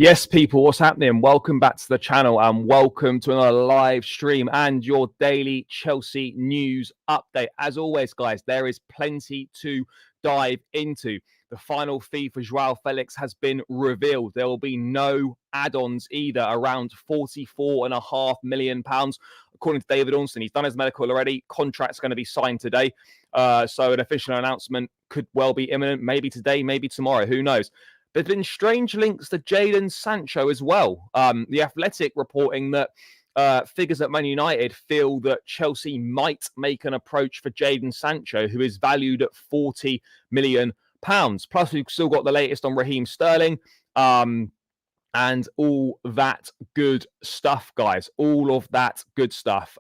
Yes, people, what's happening? Welcome back to the channel and welcome to another live stream and your daily Chelsea news update. As always, guys, there is plenty to dive into. The final fee for Joao Felix has been revealed. There will be no add-ons either, around £44.5 million, according to David Ornstein. He's done his medical already. Contract's going to be signed today. So an official announcement could well be imminent, maybe today, maybe tomorrow, who knows. There's been strange links to Jadon Sancho as well. The Athletic reporting that figures at Man United feel that Chelsea might make an approach for Jadon Sancho, who is valued at £40 million. Plus, we've still got the latest on Raheem Sterling and all that good stuff, guys. All of that good stuff.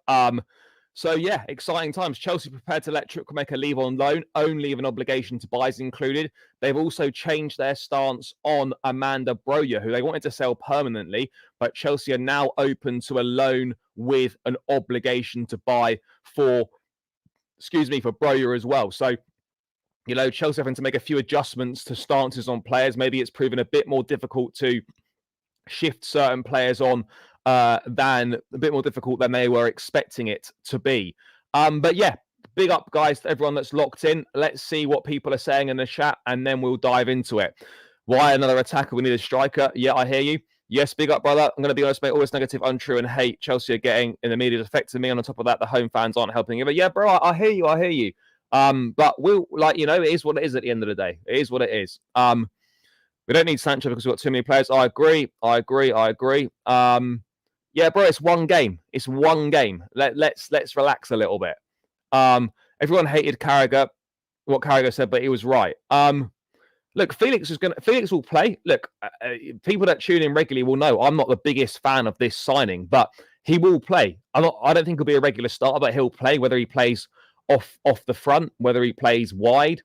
So, yeah, exciting times. Chelsea prepared to let Chukwuemeka leave on loan, only if an obligation to buy is included. They've also changed their stance on Amanda Broja, who they wanted to sell permanently, but Chelsea are now open to a loan with an obligation to buy for Broja as well. So, you know, Chelsea having to make a few adjustments to stances on players. Maybe it's proven a bit more difficult to shift certain players on than a bit more difficult than they were expecting it to be. But yeah, big up, guys, to everyone that's locked in. Let's see what people are saying in the chat, and then we'll dive into it. Why another attacker? We need a striker. Yeah, I hear you. Yes, big up, brother. I'm going to be honest, mate. All this negative, untrue, and hate Chelsea are getting in the media is affecting me. And on top of that, the home fans aren't helping either. Yeah, bro, I hear you. I hear you. But we'll, like, you know, it is what it is at the end of the day. It is what it is. We don't need Sancho because we've got too many players. I agree. Yeah, bro, it's one game. It's one game. Let's relax a little bit. Everyone hated Carragher, what Carragher said, but he was right. Look, Felix will play. Look, people that tune in regularly will know I'm not the biggest fan of this signing, but he will play. I don't think he'll be a regular starter, but he'll play, whether he plays off the front, whether he plays wide,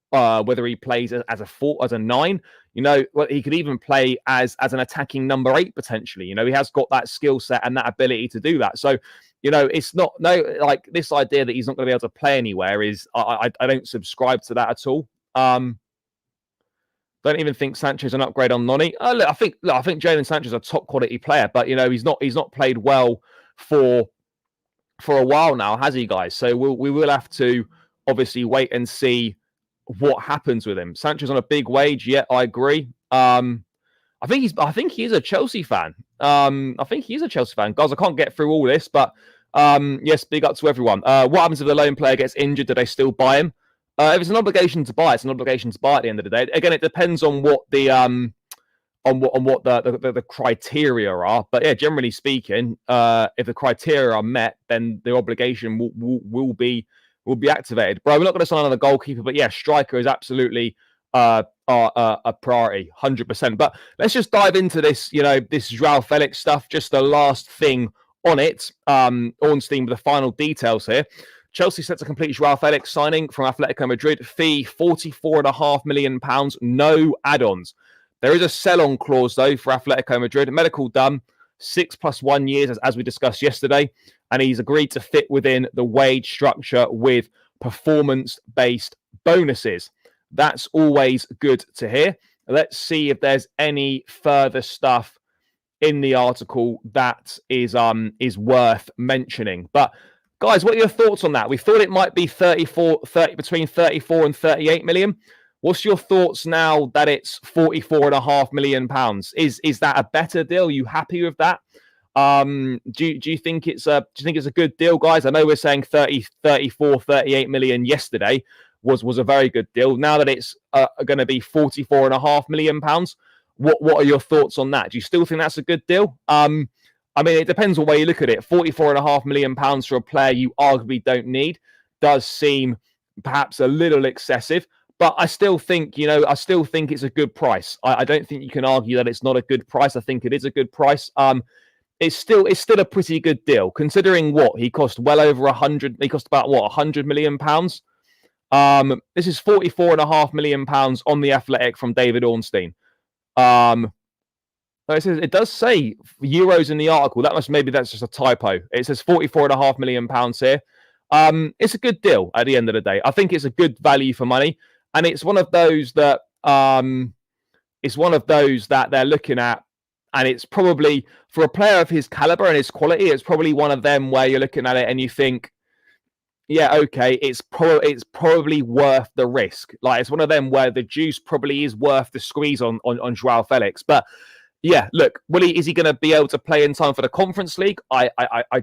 whether he plays as a 9. You know, well, he could even play as an attacking number 8 potentially. You know, he has got that skill set and that ability to do that. So, you know, it's not like this idea that he's not going to be able to play anywhere is I don't subscribe to that at all. Don't even think Sancho's an upgrade on Noni. Look, I think Jadon Sancho's a top quality player, but you know he's not played well for a while now, has he, guys? So we will have to obviously wait and see what happens with him. Sancho's on a big wage. Yeah, I agree. I think he is a Chelsea fan. Guys, I can't get through all this, but yes, big up to everyone. What happens if the loan player gets injured? Do they still buy him? If it's an obligation to buy, it's an obligation to buy at the end of the day. Again, it depends on what the the criteria are. But yeah, generally speaking, if the criteria are met, then the obligation will be activated. Bro, we're not going to sign another goalkeeper, but yeah, striker is absolutely a priority, 100%. But let's just dive into this, you know, this Joao Felix stuff. Just the last thing on it. Ornstein with the final details here. Chelsea set to complete Joao Felix signing from Atletico Madrid. Fee £44.5 million, no add-ons. There is a sell-on clause, though, for Atletico Madrid. Medical done, 6 + 1 years, as we discussed yesterday. And he's agreed to fit within the wage structure with performance-based bonuses. That's always good to hear. Let's see if there's any further stuff in the article that is worth mentioning. But guys, what are your thoughts on that? We thought it might be between 34 and 38 million. What's your thoughts now that it's £44.5 million? Is that a better deal? Are you happy with that? Do you think it's a good deal, guys? I know we're saying 34, 38 million yesterday was a very good deal. Now that it's going to be £44.5 million, what are your thoughts on that? Do you still think that's a good deal? I mean, it depends on where you look at it. £44.5 million for a player you arguably don't need does seem perhaps a little excessive. But I still think, it's a good price. I don't think you can argue that it's not a good price. I think it is a good price. It's still a pretty good deal, considering what he cost. Well over 100. He cost about £100 million. This is £44.5 million on the Athletic from David Ornstein. It does say euros in the article. Maybe that's just a typo. It says £44.5 million here. It's a good deal at the end of the day. I think it's a good value for money, and it's one of those that they're looking at And it's probably, for a player of his caliber and his quality, it's probably one of them where you're looking at it and you think, yeah, okay, it's probably worth the risk. Like, it's one of them where the juice probably is worth the squeeze on Joao Felix. But yeah, look, is he going to be able to play in time for the Conference League? I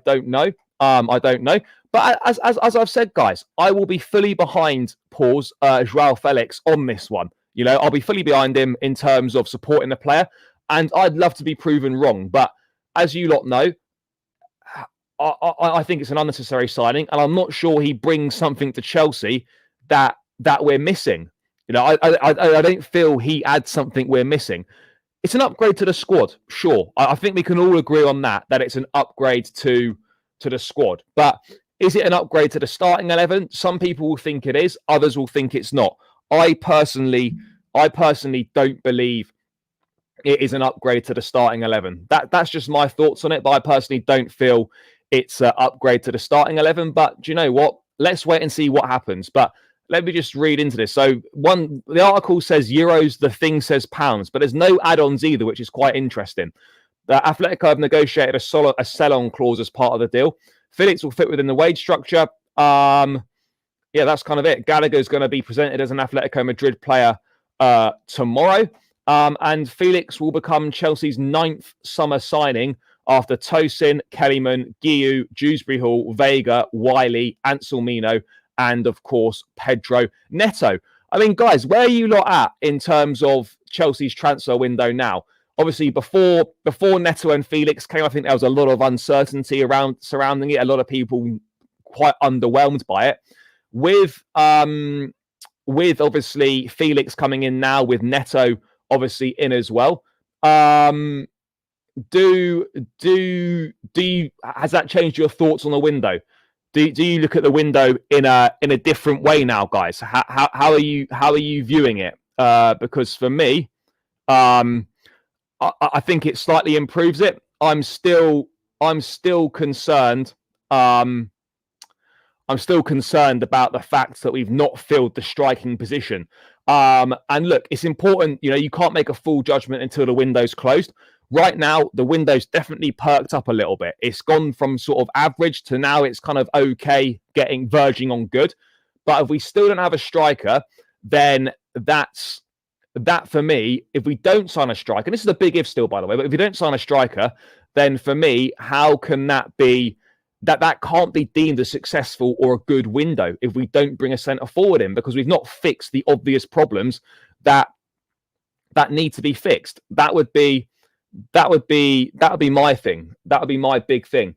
don't know. I don't know. But as I've said, guys, I will be fully behind Joao Felix on this one. You know, I'll be fully behind him in terms of supporting the player, and I'd love to be proven wrong. But as you lot know, I think it's an unnecessary signing, and I'm not sure he brings something to Chelsea that we're missing. You know, I don't feel he adds something we're missing. It's an upgrade to the squad, sure. I think we can all agree on that it's an upgrade to the squad. But is it an upgrade to the starting 11? Some people will think it is. Others will think it's not. I personally don't believe it is an upgrade to the starting 11. That's just my thoughts on it. But I personally don't feel it's an upgrade to the starting 11. But do you know what? Let's wait and see what happens. But let me just read into this. So the article says euros, the thing says pounds, but there's no add-ons either, which is quite interesting. The Atletico have negotiated a sell-on clause as part of the deal. Felix will fit within the wage structure. Yeah, that's kind of it. Gallagher's going to be presented as an Atletico Madrid player tomorrow. And Felix will become Chelsea's 9th summer signing after Tosin, Kellyman, Guiu, Dewsbury Hall, Vega, Wiley, Anselmino, and of course, Pedro Neto. I mean, guys, where are you lot at in terms of Chelsea's transfer window now? Obviously, before Neto and Felix came, I think there was a lot of uncertainty surrounding it. A lot of people quite underwhelmed by it. With obviously Felix coming in now, with Neto obviously in as well. Do you, has that changed your thoughts on the window? Do you look at the window in a different way now, guys? How are you viewing it? Because for me, I think it slightly improves it. I'm still concerned. I'm still concerned about the fact that we've not filled the striking position. And look, it's important. You know, you can't make a full judgment until the window's closed. Right now, the window's definitely perked up a little bit. It's gone from sort of average to now it's kind of okay, verging on good. But if we still don't have a striker, then that for me, if we don't sign a striker, and this is a big if still, by the way, but if we don't sign a striker, then for me, how can that be? That can't be deemed a successful or a good window if we don't bring a centre forward in, because we've not fixed the obvious problems that need to be fixed. That would be my thing. That would be my big thing.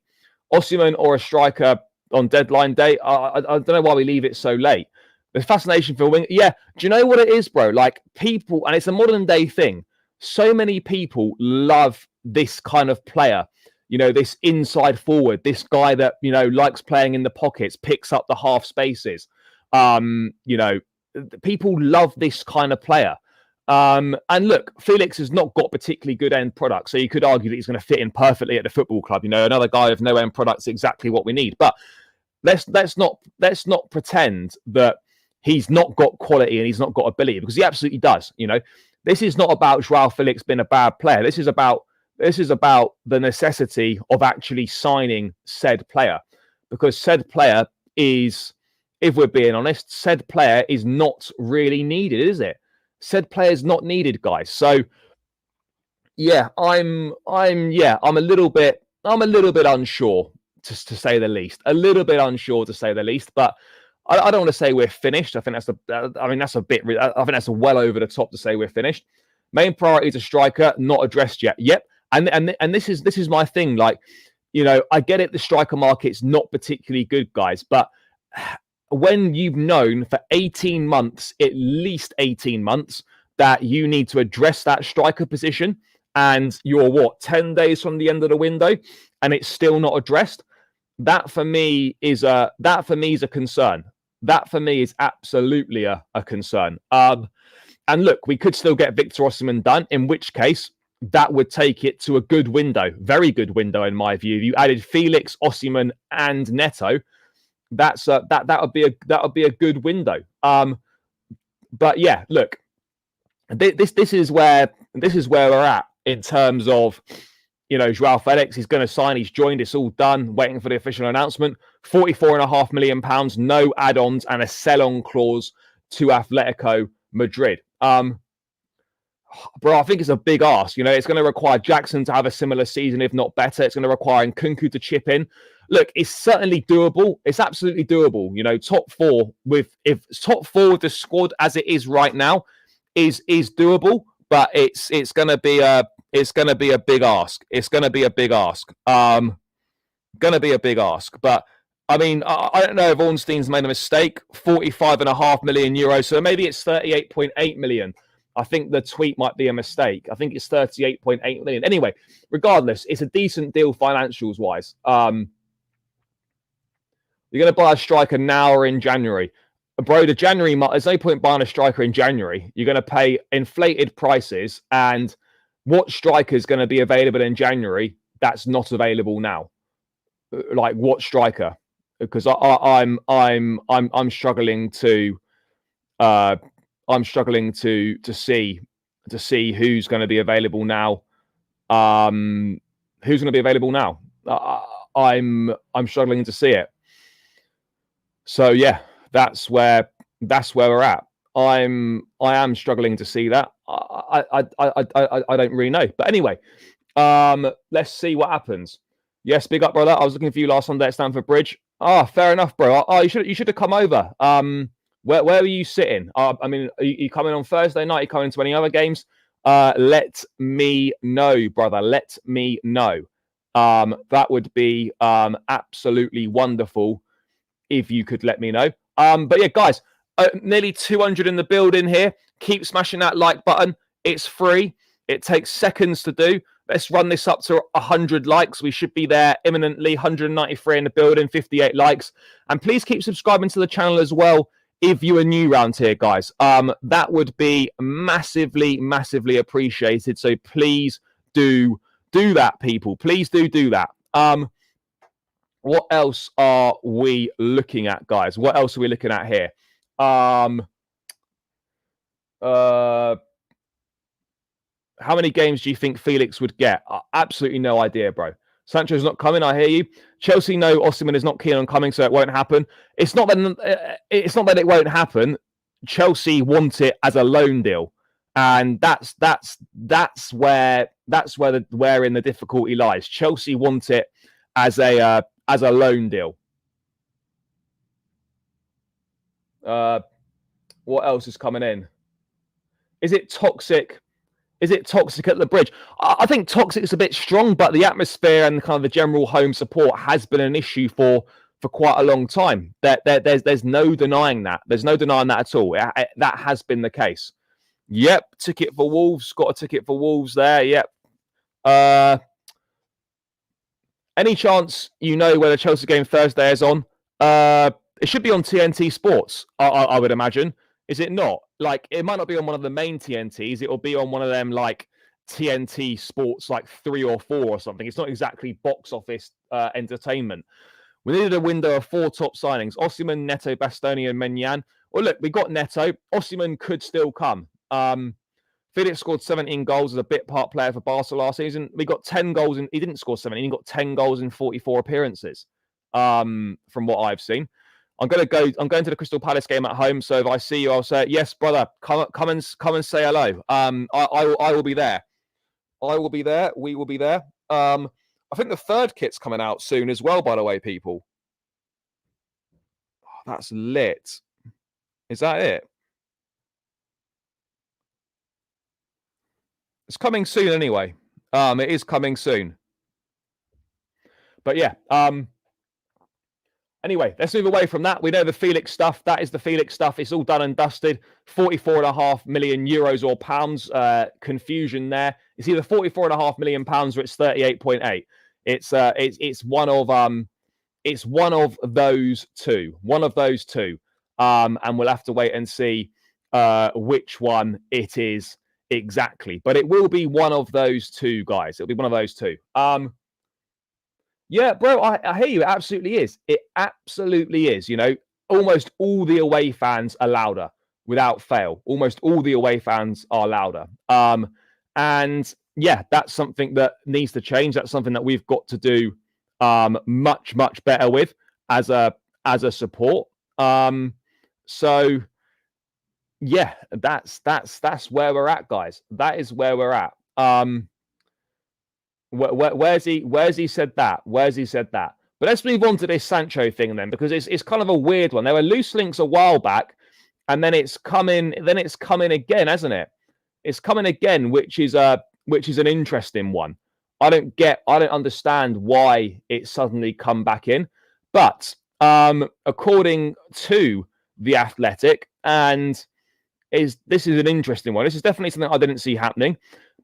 Osimhen or a striker on deadline day. I don't know why we leave it so late. The fascination for wing. Yeah, do you know what it is, bro? Like, people, and it's a modern day thing. So many people love this kind of player. You know, this inside forward, this guy that, you know, likes playing in the pockets, picks up the half spaces. You know, people love this kind of player. And look, Felix has not got particularly good end product, so you could argue that he's going to fit in perfectly at the football club. You know, another guy with no end product's exactly what we need. But let's not pretend that he's not got quality and he's not got ability, because he absolutely does. You know, this is not about Joao Felix being a bad player. This is about the necessity of actually signing said player, because said player is, if we're being honest, said player is not really needed, is it? Said player is not needed, guys. So yeah, I'm a little bit unsure, to say the least. A little bit unsure, to say the least. But I don't want to say we're finished. I think that's well over the top to say we're finished. Main priority is a striker, not addressed yet. Yep. And this is my thing. Like, you know, I get it. The striker market's not particularly good, guys. But when you've known for 18 months, at least 18 months, that you need to address that striker position, and you're 10 days from the end of the window, and it's still not addressed, that for me is a concern. That for me is absolutely a concern. And look, we could still get Victor Osimhen done, in which case that would take it to a good window, very good window in my view. If you added Felix, Osimhen, and Neto, that would be a good window. But yeah, look, this is where we're at in terms of, Joao Felix. He's going to sign. He's joined. It's all done. Waiting for the official announcement. £44.5 million, no add-ons, and a sell-on clause to Atletico Madrid. Bro, I think it's a big ask. It's going to require Jackson to have a similar season, if not better. It's going to require Nkunku to chip in. Look, it's certainly doable. It's absolutely doable. Top four with the squad as it is right now is doable, but it's going to be a big ask. It's going to be a big ask. But I mean, I don't know if Ornstein's made a mistake. 45.5 million euros. So maybe it's 38.8 million. I think the tweet might be a mistake. I think it's 38.8 million. Anyway, regardless, it's a decent deal financials wise. You're going to buy a striker now or in January. Bro, there's no point buying a striker in January. You're going to pay inflated prices, and what striker is going to be available in January that's not available now? Like what striker? Because I'm struggling to see who's going to be available now. Who's going to be available now? I'm struggling to see it. So yeah, that's where we're at. I am struggling to see that. I don't really know. But anyway, let's see what happens. Yes, big up, brother. I was looking for you last Sunday at Stamford Bridge. Fair enough, bro. You should have come over. Where were you sitting? I mean, are you coming on Thursday night? Are you coming to any other games? Let me know, brother. Let me know. That would be absolutely wonderful if you could let me know. But yeah, guys, nearly 200 in the building here. Keep smashing that like button. It's free. It takes seconds to do. Let's run this up to 100 likes. We should be there imminently. 193 in the building, 58 likes. And please keep subscribing to the channel as well if you are new around here, guys. That would be massively, massively appreciated. So please do that, people. Please do that. What else are we looking at, guys? What else are we looking at here? How many games do you think Felix would get? Absolutely no idea, bro. Sancho's not coming. I hear you. Chelsea know Osimhen is not keen on coming, so it won't happen. It's not that it won't happen. Chelsea want it as a loan deal, and that's where wherein the difficulty lies. Chelsea want it as a loan deal. What else is coming in? Is it toxic? Is it toxic at the bridge? I think toxic is a bit strong, but the atmosphere and kind of the general home support has been an issue for quite a long time. There's no denying that. There's no denying that at all. That has been the case. Yep, ticket for Wolves. Got a ticket for Wolves there. Yep. Any chance you know where the Chelsea game Thursday is on? It should be on TNT Sports, I would imagine. Is it not? Like, it might not be on one of the main TNTs. It will be on one of them, like, TNT Sports, like 3 or 4 or something. It's not exactly box office entertainment. We needed a window of 4 top signings. Osimhen, Neto, Bastoni, and Menyan. Well, look, we got Neto. Osimhen could still come. Felix scored 17 goals as a bit part player for Barca last season. We got 10 goals. He didn't score 17. He got 10 goals in 44 appearances, from what I've seen. I'm going to the Crystal Palace game at home. So if I see you, I'll say, yes, brother, come and say hello. I will be there. I will be there. We will be there. I think the third kit's coming out soon as well, by the way, people. Oh, that's lit. Is that it? It's coming soon anyway. It is coming soon. But yeah, anyway, let's move away from that. We know the Felix stuff. That is the Felix stuff. It's all done and dusted. 44.5 million euros or pounds. Confusion there. It's either 44.5 million pounds or it's 38.8. It's one of those two. One of those two. And we'll have to wait and see which one it is exactly. But it will be one of those two, guys. It'll be one of those two. Yeah, bro, I hear you. It absolutely is. It absolutely is. You know, almost all the away fans are louder without fail. Almost all the away fans are louder. And yeah, that's something that needs to change. That's something that we've got to do much better with as a support. So yeah, that's where we're at, guys. That is where we're at. Where's he said that? Where's he said that? But let's move on to this Sancho thing then, because it's kind of a weird one. There were loose links a while back, and then it's coming again, hasn't it? It's coming again, which is an interesting one. I don't understand why it's suddenly come back in. But according to The Athletic, and this is an interesting one. This is definitely something I didn't see happening.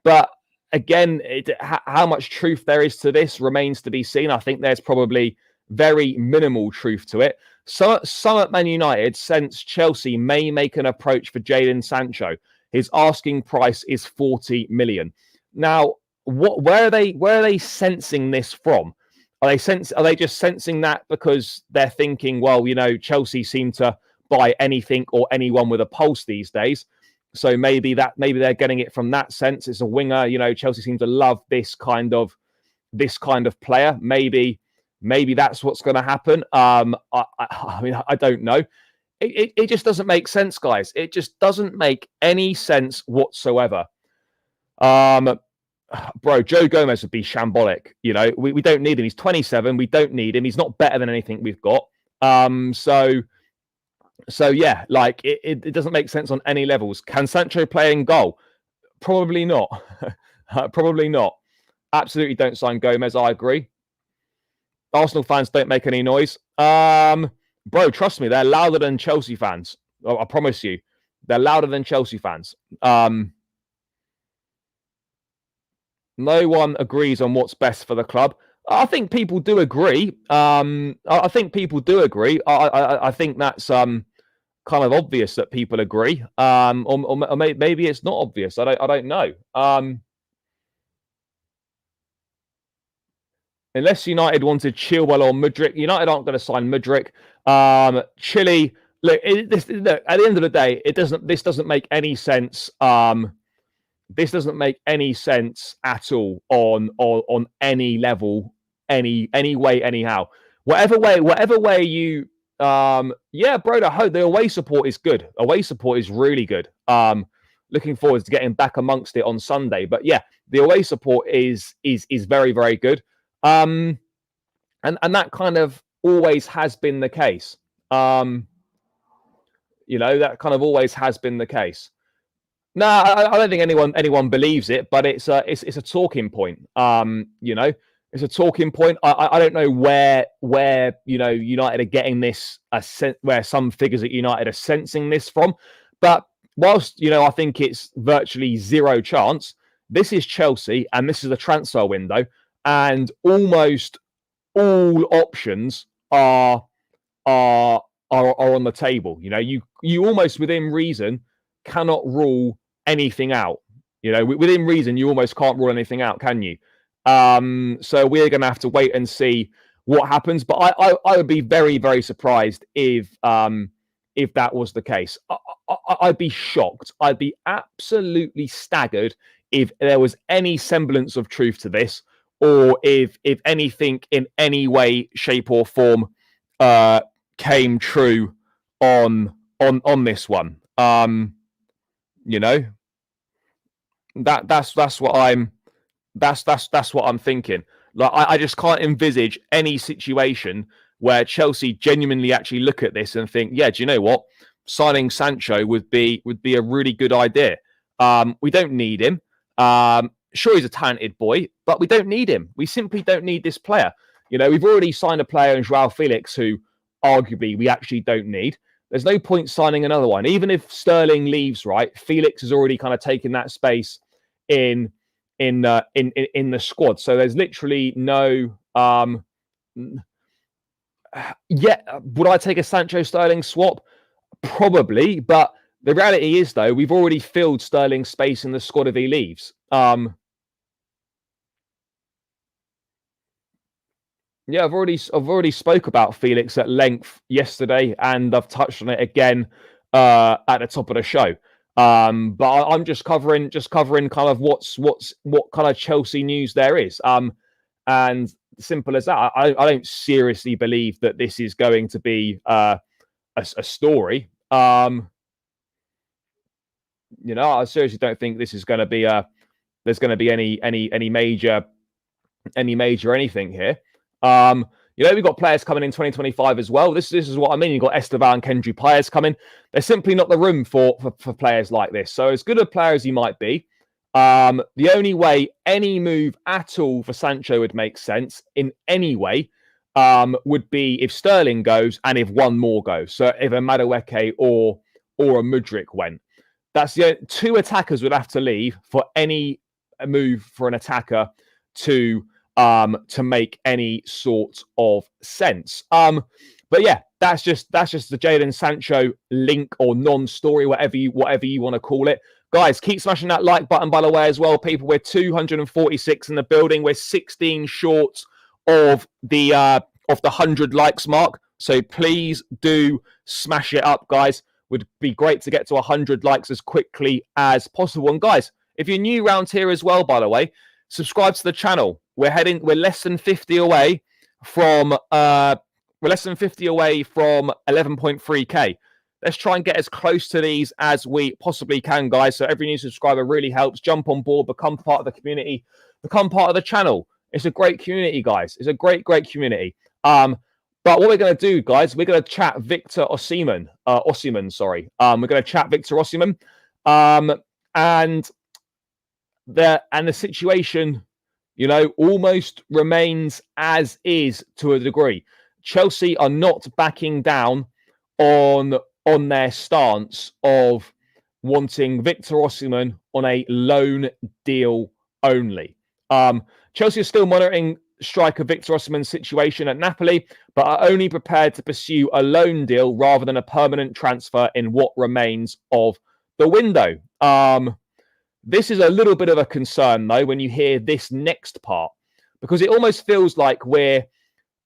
But again, how much truth there is to this remains to be seen. I think there's probably very minimal truth to it. Some at Man United sense Chelsea may make an approach for Jadon Sancho. His asking price is 40 million. Now, where are they sensing this from? Are they just sensing that because they're thinking, well, Chelsea seem to buy anything or anyone with a pulse these days, so maybe they're getting it from that sense. It's a winger, Chelsea seem to love this kind of player. Maybe that's what's going to happen. I mean, I don't know. It just doesn't make sense, guys. It just doesn't make any sense whatsoever. Bro, Joe Gomez would be shambolic. We don't need him. He's 27. We don't need him. He's not better than anything we've got. So yeah, like it doesn't make sense on any levels. Can Sancho play in goal? Probably not. Probably not. Absolutely don't sign Gomez. I agree. Arsenal fans don't make any noise. Bro, trust me, they're louder than Chelsea fans. I promise you, they're louder than Chelsea fans. No one agrees on what's best for the club. I think people do agree. I think people do agree. I think that's kind of obvious that people agree. Or maybe it's not obvious. I don't know. Unless United wanted Chilwell or Mudryk, United aren't going to sign Mudryk. Chile, look, at the end of the day, this doesn't make any sense. This doesn't make any sense at all on any level, any way, anyhow. Whatever way you, yeah, bro. The away support is good. Away support is really good. Looking forward to getting back amongst it on Sunday. But yeah, the away support is very, very good. And that kind of always has been the case. That kind of always has been the case. No, I don't think anyone believes it, but it's a talking point. It's a talking point. I don't know where United are getting this, where some figures at United are sensing this from. But whilst I think it's virtually zero chance, this is Chelsea and this is the transfer window, and almost all options are on the table. You almost within reason cannot rule anything out. Within reason, you almost can't rule anything out, can you? So we're going to have to wait and see what happens. But I would be very, very surprised if that was the case. I'd be shocked. I'd be absolutely staggered if there was any semblance of truth to this, or if anything in any way, shape, or form came true on this one. That's what I'm thinking. Like I just can't envisage any situation where Chelsea genuinely actually look at this and think, yeah, do you know what? Signing Sancho would be a really good idea. We don't need him. Sure, he's a talented boy, but we don't need him. We simply don't need this player. We've already signed a player in Joao Felix who arguably we actually don't need. There's no point signing another one. Even if Sterling leaves, right? Felix has already kind of taken that space in the squad. So there's literally no. Would I take a Sancho Sterling swap? Probably, but the reality is though we've already filled Sterling's space in the squad if he leaves. Yeah, I've already spoke about Felix at length yesterday, and I've touched on it again at the top of the show. But I'm just covering kind of what kind of Chelsea news there is. And simple as that. I don't seriously believe that this is going to be a story. I seriously don't think this is going to be there's going to be any major anything here. We've got players coming in 2025 as well. This is what I mean. You've got Esteban and Kendry players coming. There's simply not the room for players like this. So as good a player as he might be, the only way any move at all for Sancho would make sense in any way would be if Sterling goes and if one more goes. So if a Madueke or a Mudryk went. That's the two attackers would have to leave for any move for an attacker to make any sort of sense. But yeah, that's just the Jadon Sancho link or non-story, whatever you want to call it. Guys, keep smashing that like button, by the way, as well, people. We're 246 in the building. We're 16 short of the 100 likes mark. So please do smash it up, guys. Would be great to get to 100 likes as quickly as possible. And guys, if you're new around here as well, by the way, subscribe to the channel. We're less than 50 away from 11.3k. Let's try and get as close to these as we possibly can, guys. So every new subscriber really helps. Jump on board, become part of the community, become part of the channel. It's a great community, guys. It's a great community. But what we're going to do, guys, we're going to chat Victor Osimhen. We're going to chat Victor Osimhen. And the situation, almost remains as is to a degree. Chelsea are not backing down on their stance of wanting Victor Osimhen on a loan deal only. Chelsea are still monitoring striker Victor Osimhen's situation at Napoli, but are only prepared to pursue a loan deal rather than a permanent transfer in what remains of the window. This is a little bit of a concern, though, when you hear this next part, because it almost feels like we're,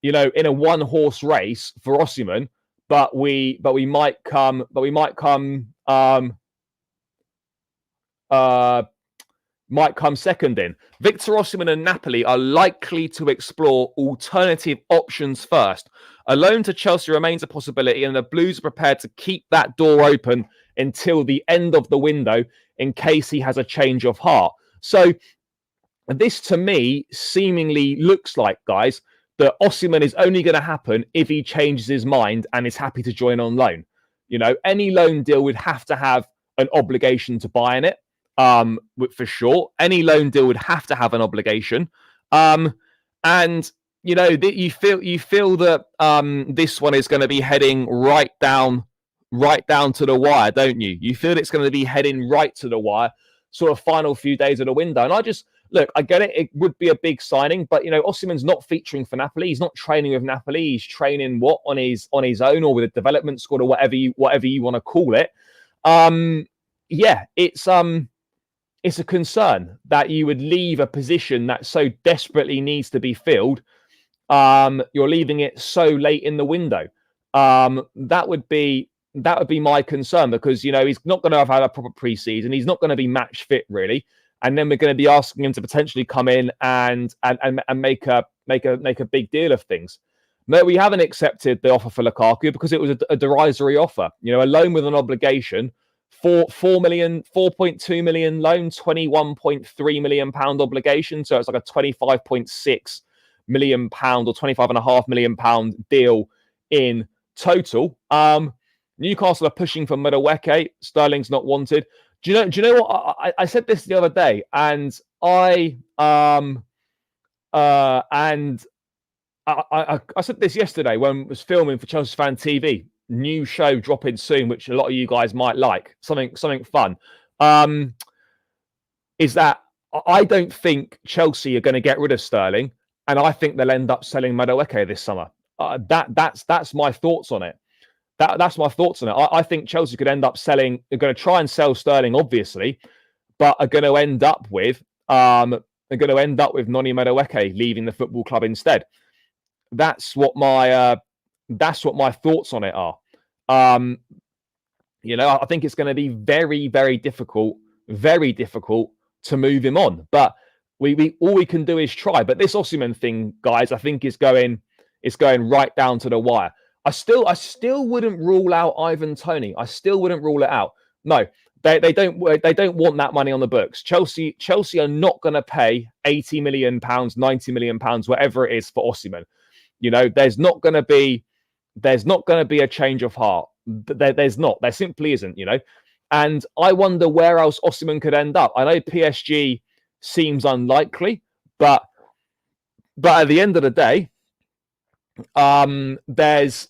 in a one-horse race for Osimhen, but we might come second in. Victor Osimhen and Napoli are likely to explore alternative options first. A loan to Chelsea remains a possibility, and the Blues are prepared to keep that door open until the end of the window in case he has a change of heart. So this, to me, seemingly looks like, guys, that Osimhen is only going to happen if he changes his mind and is happy to join on loan. Any loan deal would have to have an obligation to buy in it. For sure, any loan deal would have to have an obligation, and you feel that this one is going to be heading right down to the wire, don't you? You feel it's going to be heading right to the wire, sort of final few days of the window. And I get it. It would be a big signing, but Osimhen's not featuring for Napoli. He's not training with Napoli. He's training on his own or with a development squad or whatever you want to call it. It's a concern that you would leave a position that so desperately needs to be filled. You're leaving it so late in the window. That would be my concern, because he's not going to have had a proper preseason. He's not going to be match fit really, and then we're going to be asking him to potentially come in and make a big deal of things. No, we haven't accepted the offer for Lukaku because it was a derisory offer. A loan with an obligation. 4.2 million loan, £21.3 million obligation. So it's like a £25.6 million or £25.5 million deal in total. Newcastle are pushing for Madueke. Sterling's not wanted. Do you know what? I said this the other day, and I said this yesterday when I was filming for Chelsea Fan TV. New show dropping soon, which a lot of you guys might like. Something fun. Is that I don't think Chelsea are going to get rid of Sterling, and I think they'll end up selling Madueke this summer. That's my thoughts on it. That's my thoughts on it. I think Chelsea could end up selling. They're going to try and sell Sterling, obviously, but are going to end up with Noni Madueke leaving the football club instead. That's what my thoughts on it are. I think it's going to be very, very difficult to move him on. But we all we can do is try. But this Osimhen thing, guys, I think is going right down to the wire. I still wouldn't rule out Ivan Toney. I still wouldn't rule it out. No, they don't want that money on the books. Chelsea are not going to pay £80 million, £90 million, whatever it is for Osimhen. There's not going to be a change of heart. There's not. There simply isn't. And I wonder where else Osimhen could end up. I know PSG seems unlikely, but at the end of the day, there's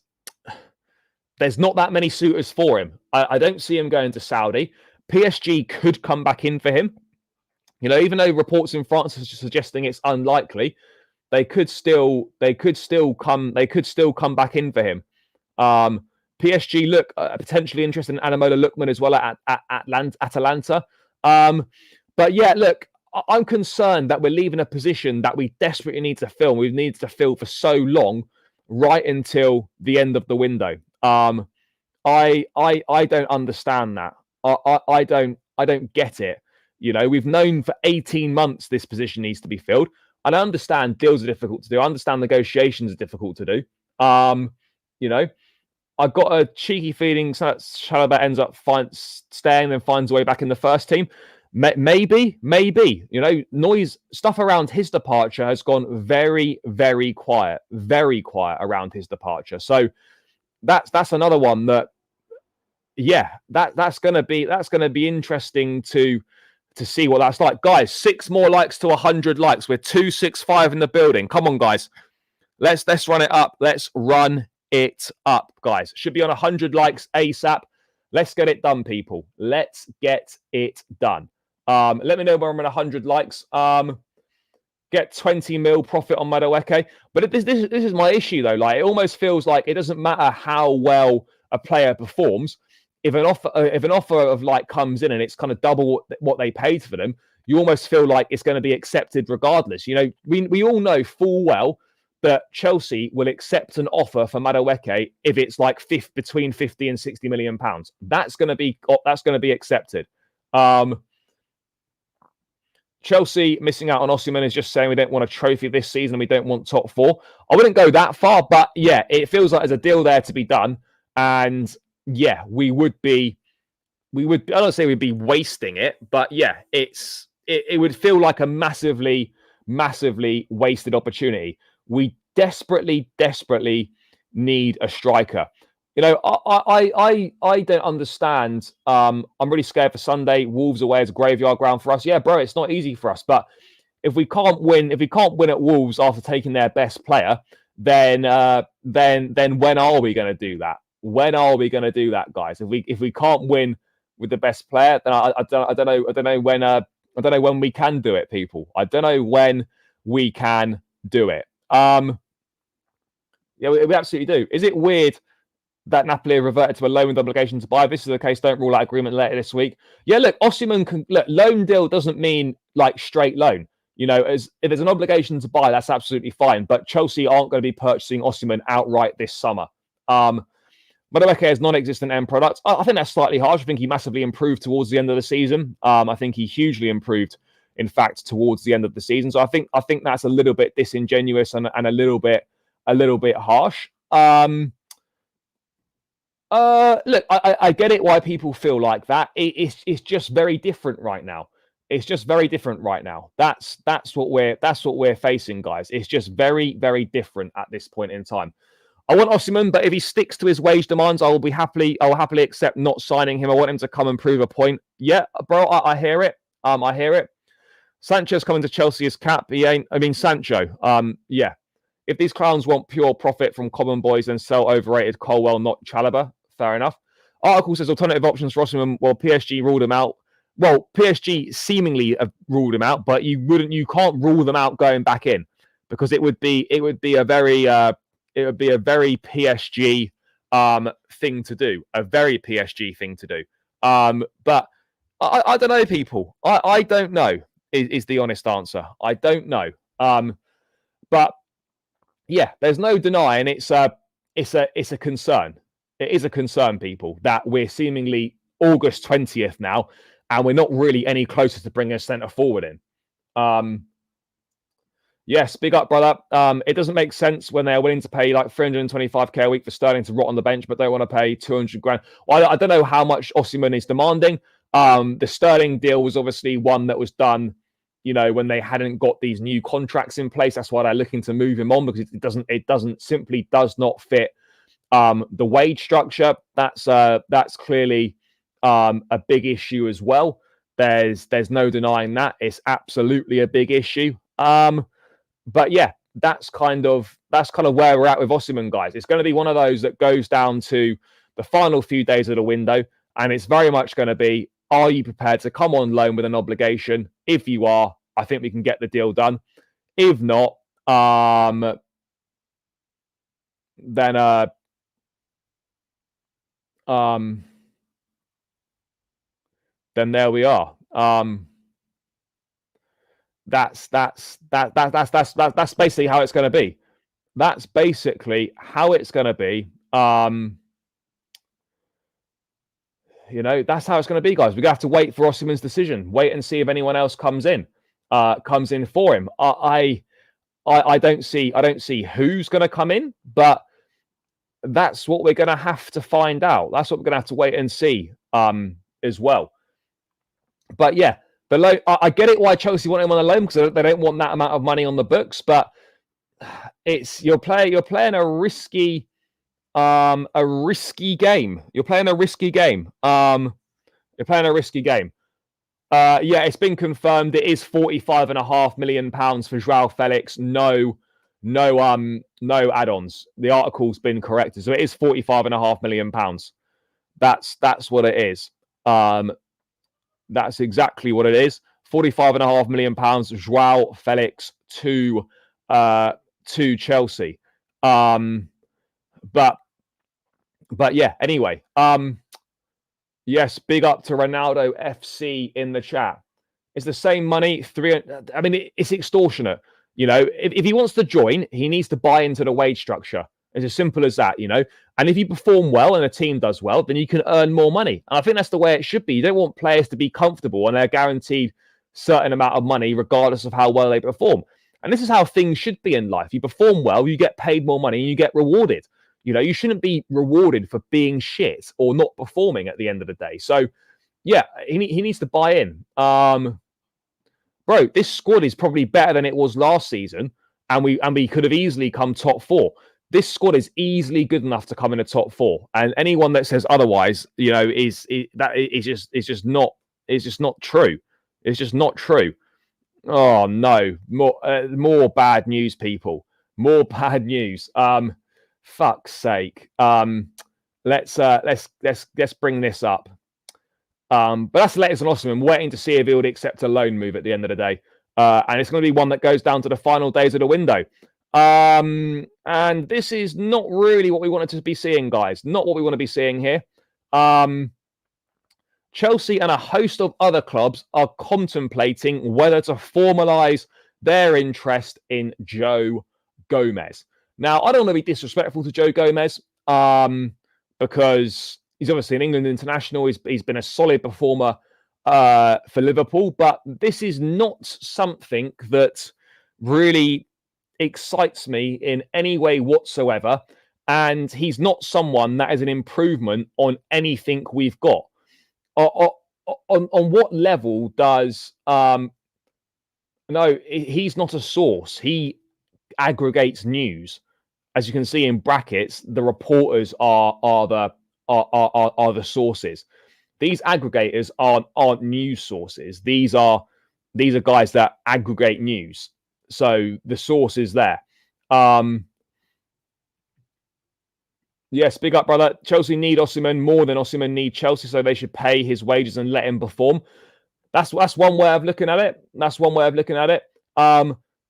not that many suitors for him. I don't see him going to Saudi. PSG could come back in for him. Even though reports in France are suggesting it's unlikely, they could still come back in for him. PSG look potentially interested in Ademola Lookman as well at Atalanta. But yeah, look, I'm concerned that we're leaving a position that we desperately need to fill. We've needed to fill for so long, right until the end of the window. I don't understand that. I don't get it. We've known for 18 months this position needs to be filled. And I understand deals are difficult to do. I understand negotiations are difficult to do. I've got a cheeky feeling Chalobah ends up staying and finds a way back in the first team. Maybe. Noise stuff around his departure has gone very, very quiet around his departure. So that's another one that, that's gonna be interesting to see what that's like. Guys, 6 more likes to 100 likes. We're 265 in the building. Come on, guys. Let's run it up. Let's run it up, guys. Should be on 100 likes ASAP. Let's get it done, people. Let's get it done. Let me know when I'm at 100 likes. Get 20 mil profit on Madueke. But this is my issue, though. Like, it almost feels like it doesn't matter how well a player performs. If an offer of like comes in and it's kind of double what they paid for them, you almost feel like it's going to be accepted regardless. We all know full well that Chelsea will accept an offer for Madueke if it's like between 50 and 60 million pounds. That's going to be accepted. Chelsea missing out on Osimhen is just saying we don't want a trophy this season. We don't want top 4. I wouldn't go that far, but yeah, it feels like there's a deal there to be done. And yeah, we would. I don't say we'd be wasting it, but yeah, it would feel like a massively, massively wasted opportunity. We desperately need a striker. I don't understand. I'm really scared for Sunday. Wolves away is a graveyard ground for us. Yeah, bro, it's not easy for us. But if we can't win at Wolves after taking their best player, then when are we going to do that? When are we going to do that, guys? If we can't win with the best player, then I don't know when we can do it, people. I don't know when we can do it. Yeah, we absolutely do. Is it weird that Napoli reverted to a loan with obligation to buy? If this is the case, don't rule out agreement later this week. Yeah, look, Osimhen loan deal doesn't mean like straight loan. If there's an obligation to buy, that's absolutely fine. But Chelsea aren't going to be purchasing Osimhen outright this summer. Madueke has non-existent end product. I think that's slightly harsh. I think he massively improved towards the end of the season. I think he hugely improved, in fact, towards the end of the season. So I think that's a little bit disingenuous and a little bit harsh. Look, I get it why people feel like that. It's just very different right now. It's just very different right now. That's what we're facing, guys. It's just very, very different at this point in time. I want Osimhen, but if he sticks to his wage demands, I will happily accept not signing him. I want him to come and prove a point. Yeah, bro, I hear it. I hear it. Sancho's coming to Chelsea as cap. He ain't. I mean, Sancho. Yeah. If these clowns want pure profit from common boys, then sell overrated Colwell, not Chalobah. Fair enough. Article says alternative options for Osimhen. Well, PSG ruled him out. Well, PSG seemingly have ruled him out, but you can't rule them out going back in, because it would be a very PSG thing to do. A very PSG thing to do. But I don't know, people. I don't know is the honest answer. I don't know. But yeah, there's no denying it's a concern. It is a concern, people, that we're seemingly August 20th now, and we're not really any closer to bringing a centre forward in. Yes, big up, brother. It doesn't make sense when they're willing to pay like 325k a week for Sterling to rot on the bench, but they want to pay 200 grand. Well, I don't know how much Osimhen is demanding. The Sterling deal was obviously one that was done, when they hadn't got these new contracts in place. That's why they're looking to move him on, because it does not fit the wage structure. That's clearly a big issue as well. There's no denying that. It's absolutely a big issue. But yeah, that's kind of where we're at with Osimhen, guys. It's going to be one of those that goes down to the final few days of the window, and it's very much going to be, are you prepared to come on loan with an obligation? If you are, I think we can get the deal done. If not, then there we are. That's basically how it's going to be. That's basically how it's going to be. That's how it's going to be, guys. We're going to have to wait for Osimhen's decision. Wait and see if anyone else comes in for him. I don't see who's going to come in, but that's what we're going to have to find out. That's what we're going to have to wait and see as well. But yeah, I get it why Chelsea want him on the loan, because they don't want that amount of money on the books. But you're playing a risky game. You're playing a risky game. Yeah, it's been confirmed. It is £45.5 million for Joao Felix. No add-ons. The article's been corrected, so it is £45.5 million. That's what it is. That's exactly what it is. £45.5 million, Joao Felix to Chelsea. But yeah, anyway. Yes, big up to Ronaldo FC in the chat. It's the same money. It's extortionate. If he wants to join, he needs to buy into the wage structure. It's as simple as that, And if you perform well and a team does well, then you can earn more money. And I think that's the way it should be. You don't want players to be comfortable and they're guaranteed a certain amount of money regardless of how well they perform. And this is how things should be in life. You perform well, you get paid more money, and you get rewarded. You shouldn't be rewarded for being shit or not performing at the end of the day. So, yeah, he needs to buy in. Bro, this squad is probably better than it was last season, and we could have easily come top 4. This squad is easily good enough to come in the top 4, and anyone that says otherwise, is just not true. It's just not true. Oh no, more bad news, people. More bad news. Fuck's sake. Let's bring this up. But that's the latest on Osimhen. Waiting to see if he would accept a loan move at the end of the day, and it's going to be one that goes down to the final days of the window. And this is not really what we wanted to be seeing, guys. Not what we want to be seeing here. Chelsea and a host of other clubs are contemplating whether to formalise their interest in Joe Gomez. Now, I don't want to be disrespectful to Joe Gomez, because he's obviously an England international. He's been a solid performer for Liverpool, but this is not something that really excites me in any way whatsoever. And he's not someone that is an improvement on anything we've got. On what level does no, he's not a source. He aggregates news. As you can see in brackets, the reporters are the sources. These aggregators aren't news sources. These are guys that aggregate news. So the source is there. Yes, big up, brother. Chelsea need Osimhen more than Osimhen need Chelsea, so they should pay his wages and let him perform. That's one way of looking at it.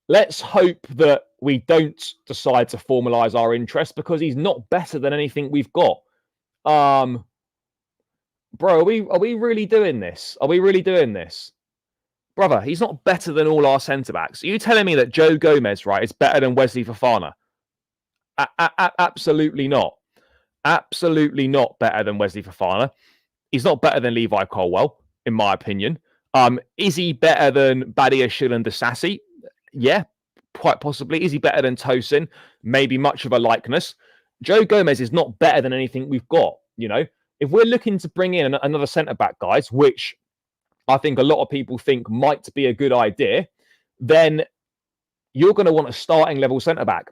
Let's hope that we don't decide to formalise our interest, because he's not better than anything we've got. Bro, are we really doing this? Brother, he's not better than all our centre-backs. Are you telling me that Joe Gomez, right, is better than Wesley Fofana? Absolutely not. absolutely not better than Wesley Fofana. He's not better than Levi Colwell, in my opinion. Is he better than Badiashile and Disasi? Yeah, quite possibly. Is he better than Tosin? Maybe much of a likeness. Joe Gomez is not better than anything we've got. You know, if we're looking to bring in another centre back, guys, which I think a lot of people think might be a good idea, then you're going to want a starting level centre back.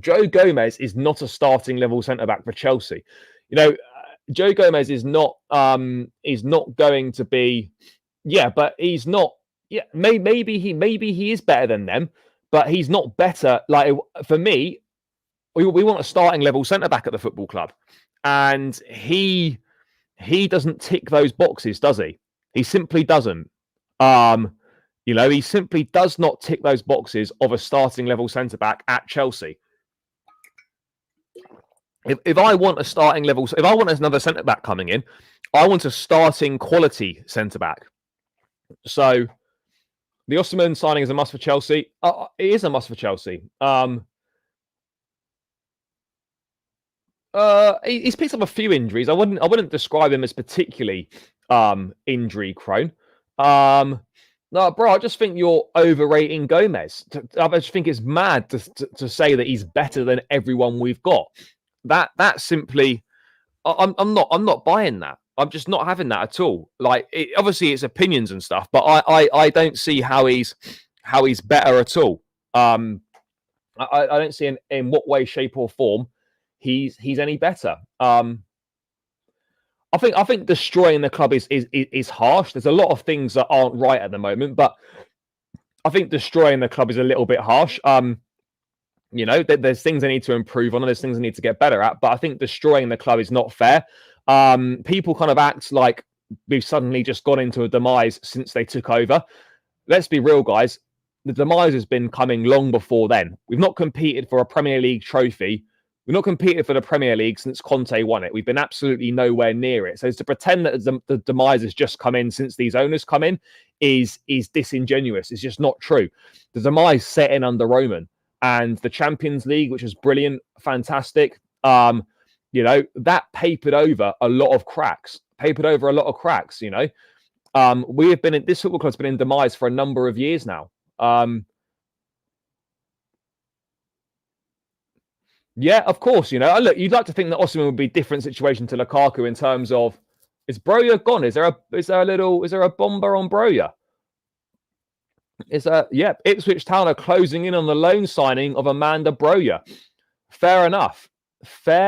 Joe Gomez is not a starting level centre back for Chelsea. You know, Joe Gomez is not going to be, yeah, but he's not. Yeah, maybe he is better than them, but he's not better. Like, for me, we want a starting level centre back at the football club, and he doesn't tick those boxes, does he? He simply doesn't. You know, he simply does not tick those boxes of a starting level centre back at Chelsea. If I want a starting level, if I want another centre back coming in, I want a starting quality centre back. So the Osimhen signing is a must for Chelsea. It is a must for Chelsea. He's picked up a few injuries. I wouldn't describe him as particularly injury prone. No, bro, I just think you're overrating Gomez. I just think it's mad to say that he's better than everyone we've got. That simply, I'm not buying that. I'm just not having that at all. Like, obviously it's opinions and stuff, but I don't see how he's better at all. I don't see in what way, shape, or form he's any better. I think destroying the club is harsh. There's a lot of things that aren't right at the moment, but I think destroying the club is a little bit harsh. You know, there's things they need to improve on, and there's things they need to get better at. But I think destroying the club is not fair. People kind of act like we've suddenly just gone into a demise since they took over. Let's be real, guys. The demise has been coming long before then. We've not competed for a Premier League trophy. We've not competed for the Premier League since Conte won it. We've been absolutely nowhere near it. So to pretend that the demise has just come in since these owners come in is disingenuous. It's just not true. The demise set in under Roman. And the Champions League, which was brilliant, fantastic, you know, that papered over a lot of cracks. You know, this football club's been in demise for a number of years now. Yeah, of course. You know, look, you'd like to think that Osimhen would be a different situation to Lukaku in terms of, is Broja gone? Is there a bomber on Broja? Ipswich Town are closing in on the loan signing of Amanda Broja. Fair enough. Yeah.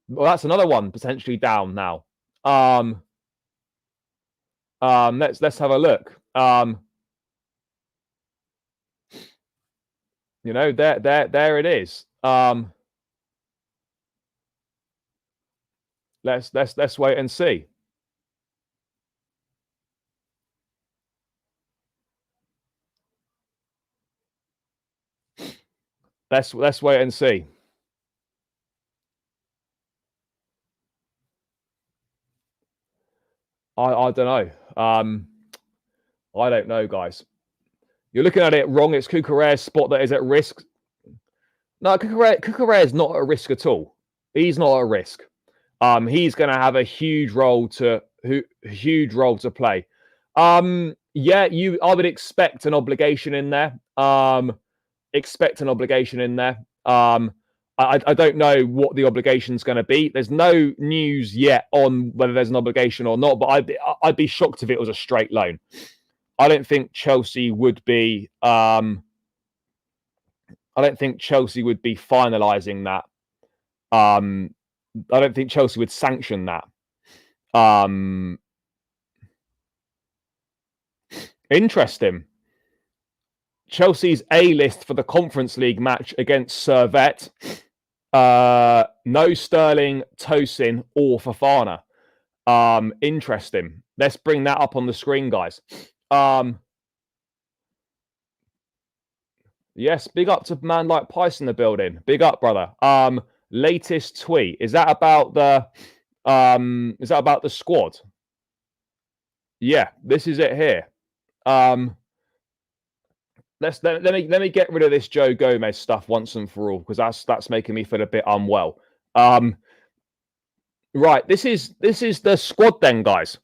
Well, that's another one potentially down now. Let's have a look. You know, there it is. Let's wait and see. Let's wait and see. I don't know. I don't know, guys. You're looking at it wrong. It's Cucurella's spot that is at risk. No, Cucurella is not at risk at all. He's not at risk. He's going to have a huge role to play. Yeah, I would expect an obligation in there. I don't know what the obligation is going to be. There's no news yet on whether there's an obligation or not, but I'd be shocked if it was a straight loan. I don't think Chelsea would be. I don't think Chelsea would be finalising that. I don't think Chelsea would sanction that. Interesting. Chelsea's A-list for the Conference League match against Servette. No Sterling, Tosin, or Fofana. Interesting. Let's bring that up on the screen, guys. Yes, big up to man like Pice in the building. Big up, brother. Latest tweet. Is that about the squad? Yeah, this is it here. let me get rid of this Joe Gomez stuff once and for all, because that's making me feel a bit unwell. Right, this is the squad then, guys.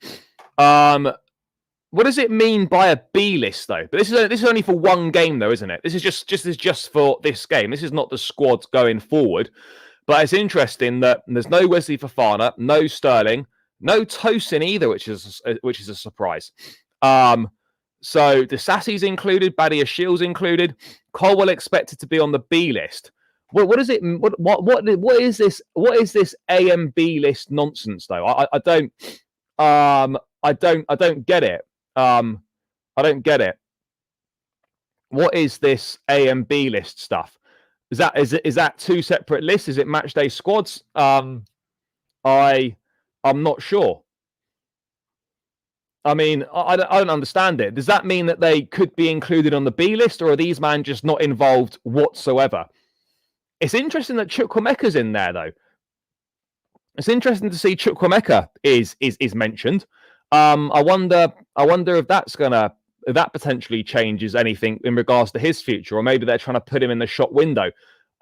What does it mean by a B list though? But this is only for one game though, isn't it? This is just for this game. This is not the squad going forward. But it's interesting that there's no Wesley Fofana, no Sterling, no Tosin either, which is a surprise. So the Sassi's included, Badia Shields included, Colwell expected to be on the B list. What does it? What is this? What is this A and B list nonsense though? I don't get it. I don't get it. What is this A and B list stuff? Is that two separate lists? Is it match day squads? I'm not sure. I mean, I don't understand it. Does that mean that they could be included on the B list, or are these men just not involved whatsoever? It's interesting that Chukwuemeka's in there, though. It's interesting to see Chukwuemeka is mentioned. I wonder if that potentially changes anything in regards to his future, or maybe they're trying to put him in the shop window.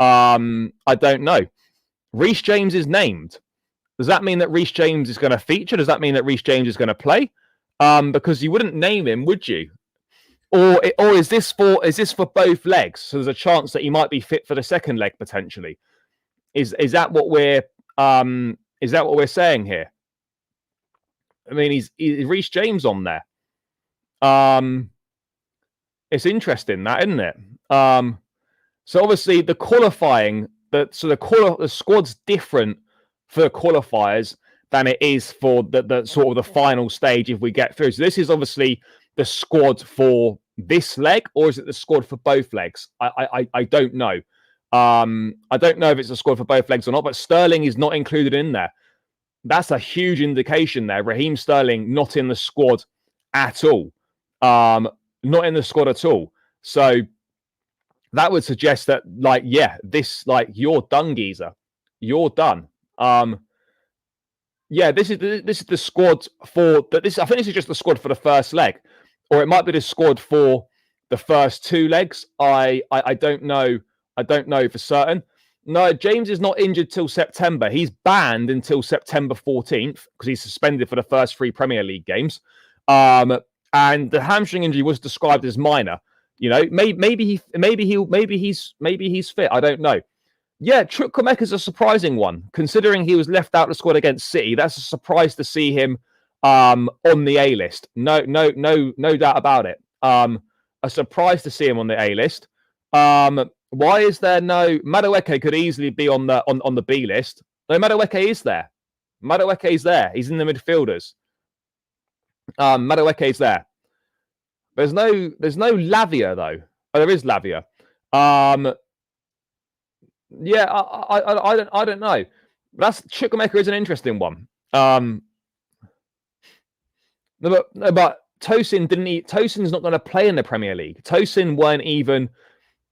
I don't know. Reece James is named. Does that mean that Reece James is going to feature? Does that mean that Reece James is going to play? Because you wouldn't name him, would you? Or is this for both legs? So there's a chance that he might be fit for the second leg potentially. Is that what we're saying here? I mean, he's Reece James on there. It's interesting, that, isn't it? So obviously the qualifying, the squad's different for the qualifiers than it is for the sort of the final stage if we get through. So this is obviously the squad for this leg, or is it the squad for both legs? I don't know. I don't know if it's a squad for both legs or not, but Sterling is not included in there. That's a huge indication there. Raheem Sterling not in the squad at all. Not in the squad at all. So that would suggest that, you're done, geezer. You're done. This is the squad for this. I think this is just the squad for the first leg, or it might be the squad for the first two legs. I don't know. I don't know for certain. No, James is not injured till September. He's banned until September 14th because he's suspended for the first 3 Premier League games. And the hamstring injury was described as minor. You know, maybe he's fit. I don't know. Yeah, Chukwuemeka is a surprising one, considering he was left out of the squad against City. That's a surprise to see him on the A list. No doubt about it. A surprise to see him on the A list. Why is there no Madueke? Could easily be on the B list. No, Madueke is there. Madueke is there. He's in the midfielders. Madueke is there. There's no Lavia though. Oh, there is Lavia. Yeah, I don't know. That's Chukwuemeka is an interesting one. But Tosin Tosin's not going to play in the Premier League. Tosin weren't even.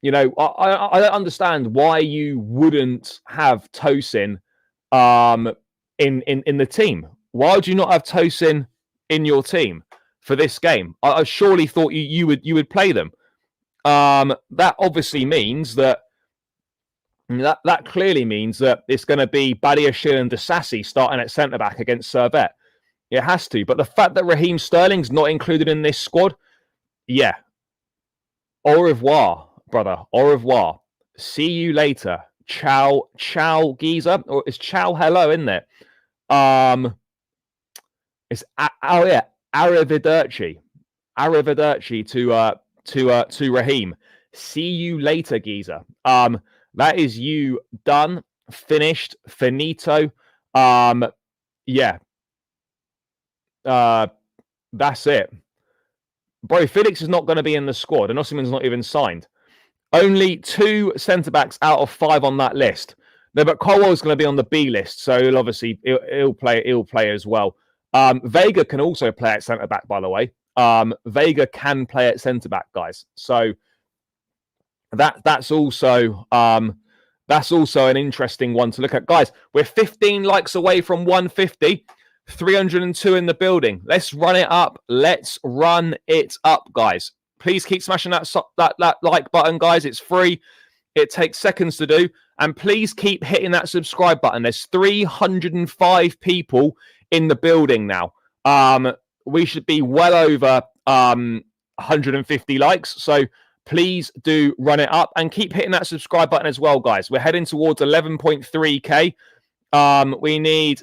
You know, I don't understand why you wouldn't have Tosin in the team. Why would you not have Tosin in your team for this game? I surely thought you would play them. That obviously means that clearly means that it's going to be Badia Shields and Disasi starting at centre back against Servette. It has to. But the fact that Raheem Sterling's not included in this squad, yeah. Au revoir, brother. Au revoir. See you later. Ciao, geezer. Or it's ciao, hello, isn't it? It's arrivederci. Arrivederci to Raheem. See you later, geezer. That is you done, finished, finito. Yeah. That's it. Bro, Felix is not going to be in the squad, and Osimhen's not even signed. Only 2 centre-backs out of 5 on that list. No, but Colwell's going to be on the B list, so he'll play as well. Vega can also play at centre-back, by the way. Vega can play at centre-back, guys. So that's also an interesting one to look at. Guys, we're 15 likes away from 150. 302 in the building. Let's run it up. Let's run it up, guys. Please keep smashing that like button, guys. It's free. It takes seconds to do. And please keep hitting that subscribe button. There's 305 people in the building now. We should be well over 150 likes. So please do run it up and keep hitting that subscribe button as well, guys. We're heading towards 11.3k. We need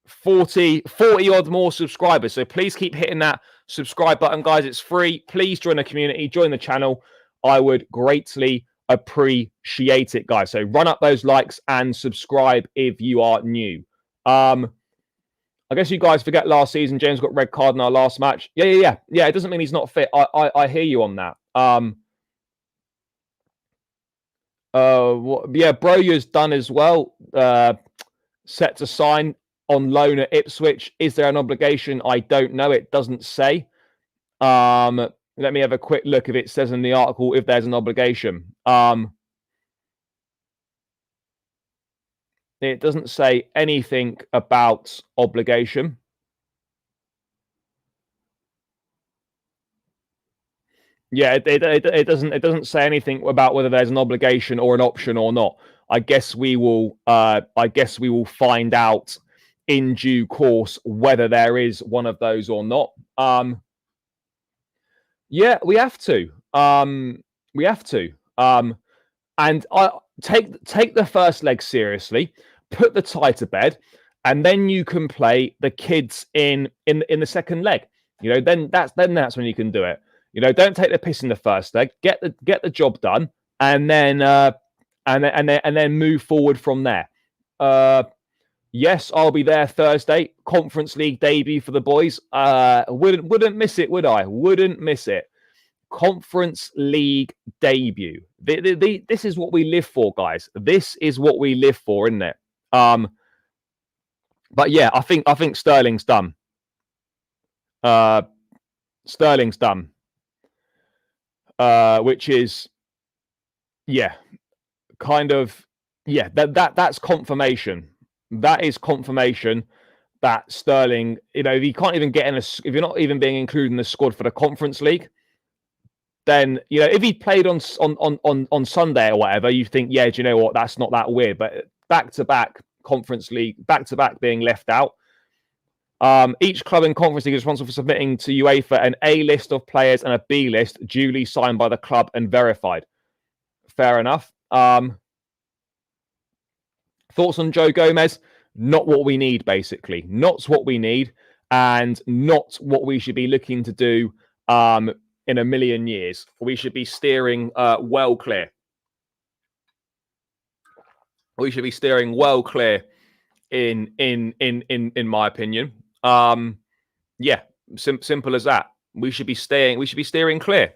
40 odd more subscribers. So please keep hitting that subscribe button, guys. It's free. Please join the community, join the channel. I would greatly appreciate it, guys. So run up those likes and subscribe if you are new. I guess you guys forget last season James got red card in our last match. Yeah. It doesn't mean he's not fit. I hear you on that. Broya's done as well. Set to sign on loan at Ipswich. Is there an obligation? I don't know. It doesn't say. Let me have a quick look if it says in the article if there's an obligation. It doesn't say anything about obligation. Yeah, it doesn't say anything about whether there's an obligation or an option or not. I guess we will find out in due course whether there is one of those or not. Yeah, we have to. And I take the first leg seriously, put the tie to bed, and then you can play the kids in the second leg. You know, then that's when you can do it. You know, don't take the piss in the first leg. Get the job done, and then move forward from there. Yes, I'll be there Thursday. Conference League debut for the boys. Wouldn't miss it, would I? Wouldn't miss it. Conference League debut. This is what we live for, guys. This is what we live for, isn't it? But yeah, I think Sterling's done. Sterling's done. Which is, yeah, kind of, yeah. That's confirmation. That is confirmation that Sterling, you know, if you can't even get in if you're not even being included in the squad for the Conference League, then, you know, if he played on Sunday or whatever, you think, yeah, do you know what? That's not that weird. But back-to-back Conference League, back-to-back being left out. Each club in Conference League is responsible for submitting to UEFA an A list of players and a B list duly signed by the club and verified. Fair enough. Thoughts on Joe Gomez? Not what we need, basically. Not what we need, and not what we should be looking to do in a million years. We should be steering well clear. We should be steering well clear, in my opinion. Yeah, simple as that. We should be steering clear.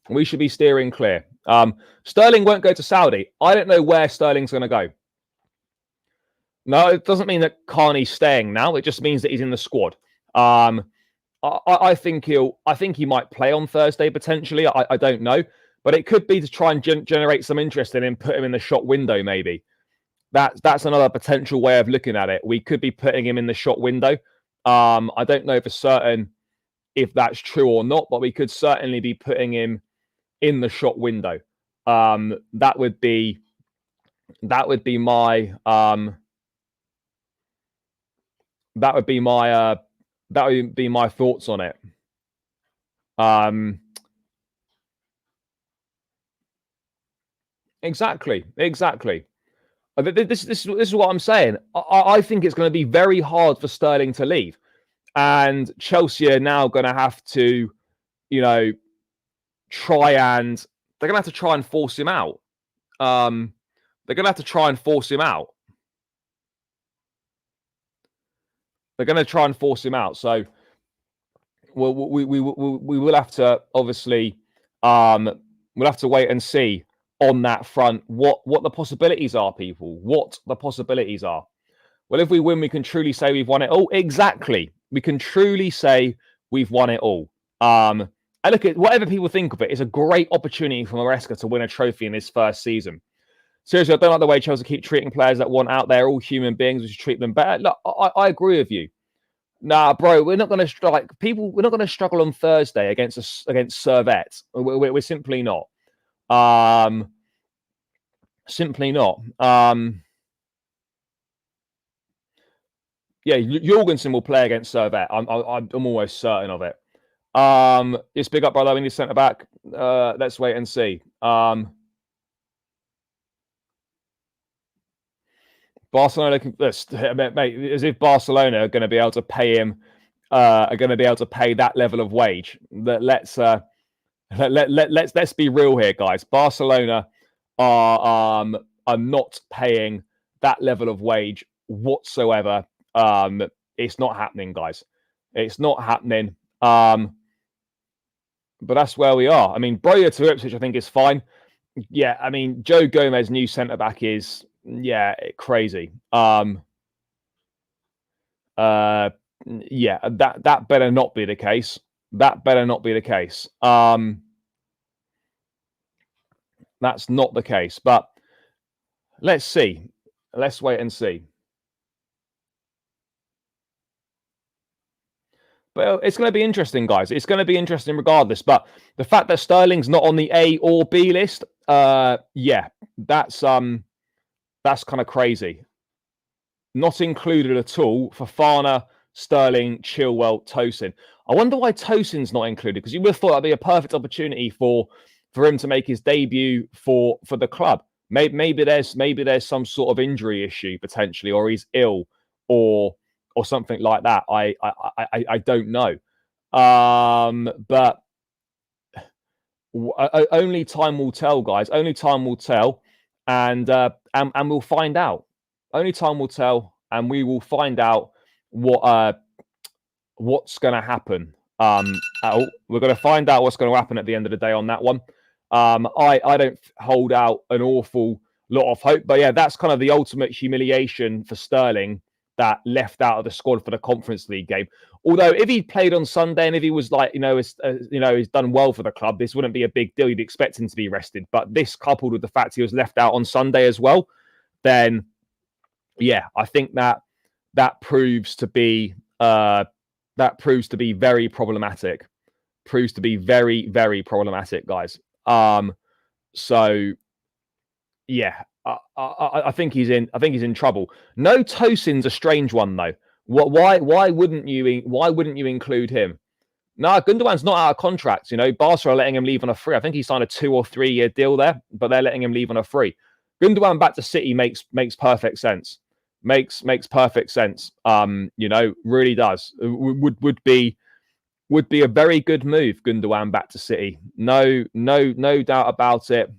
We should be steering clear. Sterling won't go to Saudi. I don't know where Sterling's going to go. No, it doesn't mean that Carney's staying now. It just means that he's in the squad. I think he might play on Thursday potentially. I don't know, but it could be to try and generate some interest in him, put him in the shot window. Maybe that's another potential way of looking at it. We could be putting him in the shot window. I don't know for certain if that's true or not, but we could certainly be putting him in the shot window. That would be my thoughts on it. Exactly. This is what I'm saying. I think it's going to be very hard for Sterling to leave, and Chelsea are now going to have to, you know, they're going to have to try and force him out. They're going to have to try and force him out. They're going to try and force him out. So we will have to, obviously, we'll have to wait and see on that front what the possibilities are, people. What the possibilities are. Well, if we win, we can truly say we've won it all. Exactly. We can truly say we've won it all. And look, at whatever people think of it, it's a great opportunity for Maresca to win a trophy in his first season. Seriously, I don't like the way Chelsea keep treating players that want out. They're all human beings. We should treat them better. Look, I agree with you. Nah, bro, we're not going to strike people. We're not going to struggle on Thursday against Servette. We're simply not. Simply not. Yeah, Jorgensen will play against Servette. I'm almost certain of it. Just big up, brother. We need centre back. Let's wait and see. Barcelona, mate, as if Barcelona are going to be able to pay him, are going to be able to pay that level of wage. Let's be real here, guys. Barcelona are not paying that level of wage whatsoever. It's not happening, guys. It's not happening. But that's where we are. I mean, Broja to Ipswich, I think, is fine. Yeah, I mean, Joe Gomez, new centre back, is crazy. Yeah, that better not be the case. That better not be the case. That's not the case. But let's see. Let's wait and see. But it's going to be interesting, guys. It's going to be interesting regardless. But the fact that Sterling's not on the A or B list, yeah, that's kind of crazy. Not included at all for Fofana, Sterling, Chilwell, Tosin. I wonder why Tosin's not included, because you would have thought that'd be a perfect opportunity for him to make his debut for the club. Maybe there's some sort of injury issue potentially, or he's ill, or something like that. I don't know. But only time will tell, guys. Only time will tell, and we'll find out. Only time will tell, and we will find out what's going to happen. We're going to find out what's going to happen at the end of the day on that one. I don't hold out an awful lot of hope, but yeah, that's kind of the ultimate humiliation for Sterling, that left out of the squad for the Conference League game. Although if he played on Sunday and if he was like, he's done well for the club, this wouldn't be a big deal. You'd expect him to be rested. But this, coupled with the fact he was left out on Sunday as well, then yeah, I think that proves to be very problematic. Proves to be very, very problematic, guys. So yeah, I think he's in trouble. No, Tosin's a strange one though. Why wouldn't you include him? No, Gundogan's not out of contract. Barca are letting him leave on a free. I think he signed a 2 or 3 year deal there, but they're letting him leave on a free. Gundogan back to City makes perfect sense. Makes perfect sense. Really does. Would be a very good move. Gundogan back to City. No doubt about it.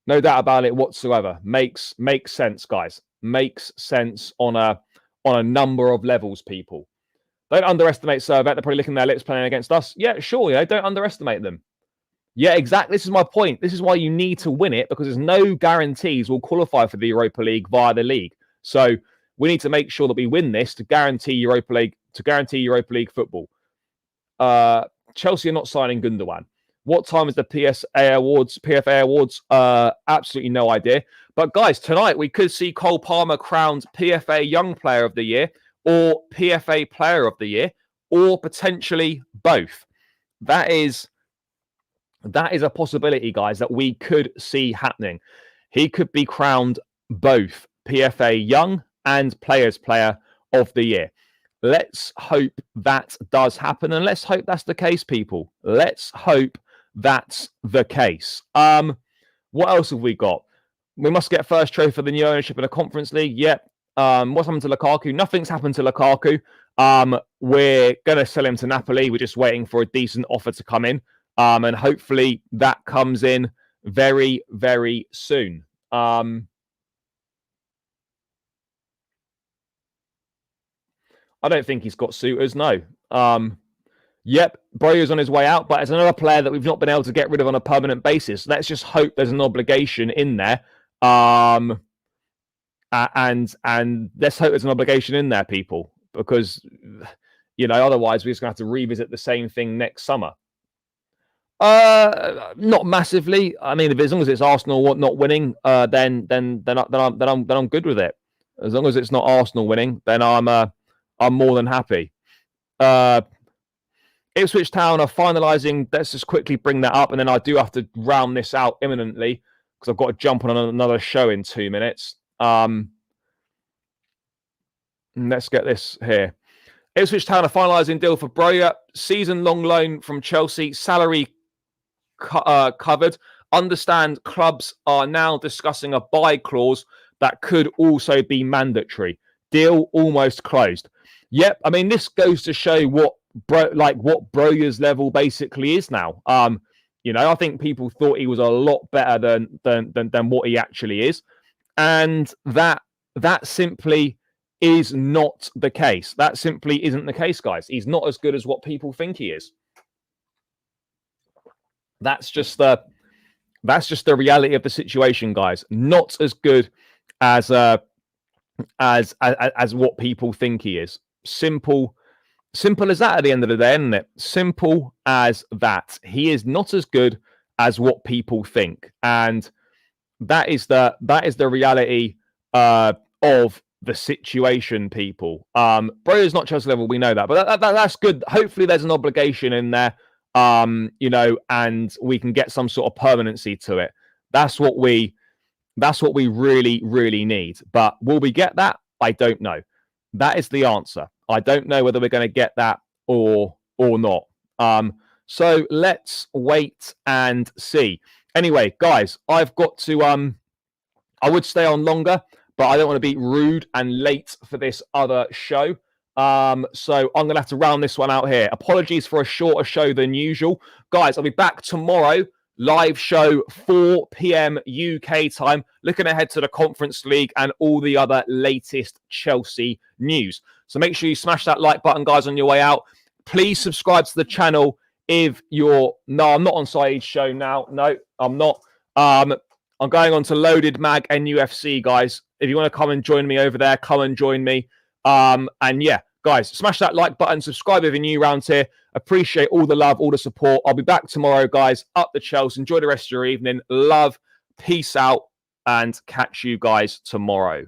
No doubt about it whatsoever. Makes sense, guys. Makes sense on a number of levels, people. Don't underestimate Servette. They're probably licking their lips playing against us. Yeah, sure. Don't underestimate them. Yeah, exactly. This is my point. This is why you need to win it, because there's no guarantees we'll qualify for the Europa League via the league. So we need to make sure that we win this to guarantee Europa League football. Chelsea are not signing Gundogan. What time is the PFA Awards? Absolutely no idea. But guys, tonight we could see Cole Palmer crowned PFA Young Player of the Year, or PFA Player of the Year, or potentially both. That is a possibility, guys, that we could see happening. He could be crowned both PFA Young and Players Player of the Year. Let's hope that does happen, and let's hope that's the case, people. Let's hope that's the case. What else have we got? We must get first trophy for the new ownership in the Conference League. Yep. What's happened to Lukaku? Nothing's happened to Lukaku. We're going to sell him to Napoli. We're just waiting for a decent offer to come in. And hopefully that comes in very, very soon. I don't think he's got suitors, no. Yep, Broja's on his way out, but it's another player that we've not been able to get rid of on a permanent basis. Let's just hope there's an obligation in there. And let's hope there's an obligation in there, people, because, otherwise we're just going to have to revisit the same thing next summer. Not massively. I mean, as long as it's Arsenal not winning, then I'm good with it. As long as it's not Arsenal winning, then I'm I'm more than happy. Ipswich Town are finalising. Let's just quickly bring that up, and then I do have to round this out imminently because I've got to jump on another show in 2 minutes. Let's get this here. Ipswich Town are finalising deal for Broja. Season-long loan from Chelsea. Salary covered. Understand clubs are now discussing a buy clause that could also be mandatory. Deal almost closed. Yep, I mean, this goes to show what Broja's level basically is now. You know, I think people thought he was a lot better than what he actually is, and that simply is not the case. That simply isn't the case, guys. He's not as good as what people think he is. That's just the reality of the situation, guys. Not as good as what people think he is. Simple as that at the end of the day, isn't it? Simple as that. He is not as good as what people think, and that is the reality of the situation, people. Broja's not Chelsea level, we know that, but that's good. Hopefully there's an obligation in there, you know, and we can get some sort of permanency to it. That's what we really need. But will we get that? I don't know. That is the answer. I don't know whether we're going to get that or not. So let's wait and see. Anyway, guys, I've got to I would stay on longer, but I don't want to be rude and late for this other show. So I'm going to have to round this one out here. Apologies for a shorter show than usual. Guys, I'll be back tomorrow. Live show, 4 p.m. UK time. Looking ahead to the Conference League and all the other latest Chelsea news. So make sure you smash that like button, guys, on your way out. Please subscribe to the channel if you're... No, I'm not on Saeed's show now. No, I'm not. I'm going on to Loaded Mag and UFC, guys. If you want to come and join me over there, come and join me. And yeah, guys, smash that like button. Subscribe if you're new around here. Appreciate all the love, all the support. I'll be back tomorrow, guys. Up the Chelsea. Enjoy the rest of your evening. Love, peace out, and catch you guys tomorrow.